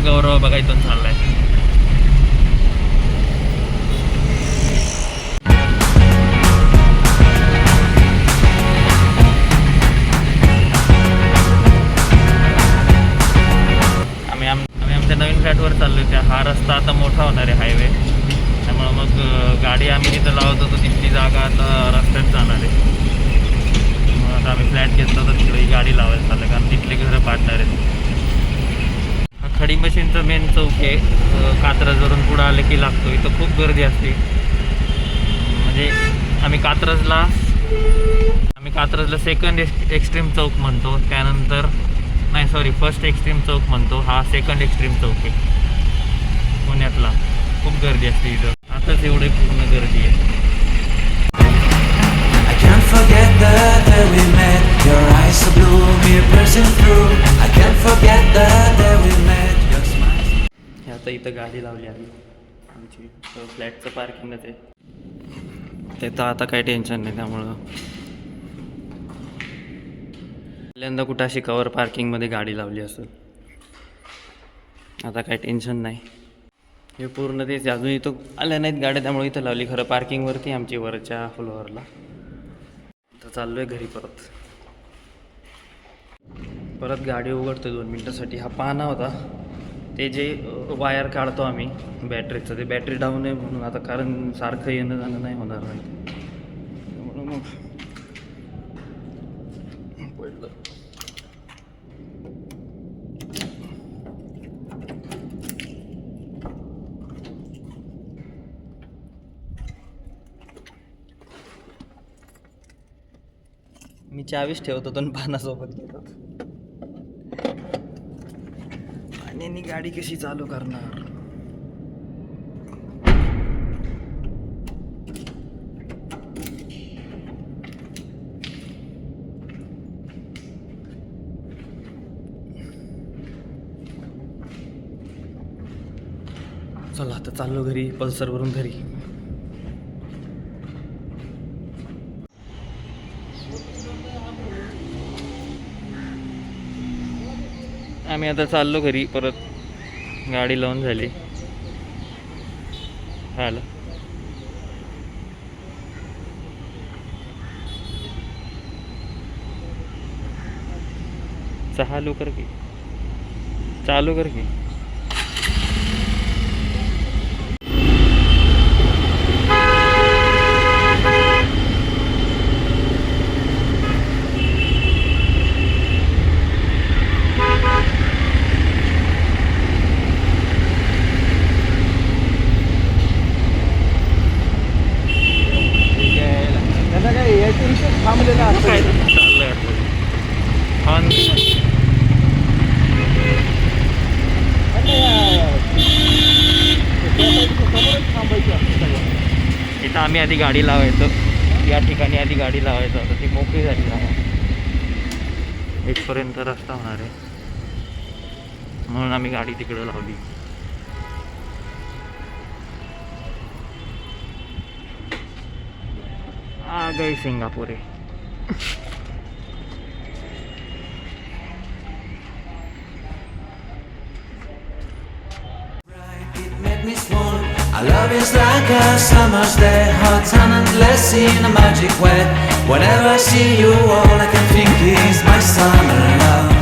गौरव बघा इथून चाललाय. आम्ही आमच्या नवीन फ्लॅटवर चाललो त्या. हा रस्ता आता मोठा होणार आहे हायवे, त्यामुळं मग गाडी आम्ही जिथं लावत होतो तिथली जागा आता रस्त्यात जाणार आहे. मग आता आम्ही फ्लॅट घेतला तर तिकडे ही गाडी लावायला चाललं, कारण तिथले घरं पाडणार आहेत. हा खडी मशीनचं मेन चौक आहे. कात्रजवरून पुढं आलं की लागतो. इथं खूप गर्दी असते. म्हणजे आम्ही कात्रजला सेकंड एक्स्ट्रीम चौक म्हणतो. त्यानंतर नाही सॉरी फर्स्ट एक्स्ट्रीम चौक म्हणतो. हा सेकंड एक्स्ट्रीम चौक आहे पुण्यातला. खूप गर्दी असते इथं. आताच एवढे पूर्ण गर्दी आहे. आता इथं गाडी लावली आम्ही. आमची फ्लॅटचं पार्किंगच आहे ते, तर आता काही टेन्शन नाही. त्यामुळं पहिल्यांदा कुठं अशी कवर पार्किंगमध्ये गाडी लावली असेल. आता काही टेन्शन नाही. हे पूर्ण तेच अजून इथं आल्या नाहीत गाड्या, त्यामुळे इथं लावली. खरं पार्किंगवरती आमची वरच्या फ्लोअरला. तर चाललो आहे घरी परत गाडी उघडतो 2 मिनटासाठी. हा पाना होता ते जे वायर काढतो आम्ही बॅटरीचं, ते बॅटरी डाऊन आहे म्हणून आता, कारण सारखं येणं जाणं नाही होणार नाही म्हणून मग पडलं. मी चावीच ठेवतो पण पानासोबत घेतो. आणि गाडी कशी चालू करणार. चला आता चाललो घरी, पल्सरवरून घरी. आम्ही आता चाललो घरी परत. गाडी लावून झाली. आलं चालू कर की. इथं आम्ही आधी गाडी लावायचो. या ठिकाणी आधी गाडी लावायचो. आता ती मोकळी झाली आहे. इथपर्यंत रस्ता होणार आहे म्हणून आम्ही गाडी तिकडं लावली. आ गई सिंगापुर आहे. Our love is like a summer's day, hot and endless in a magic way. Whenever I see you, all I can think is my summer love.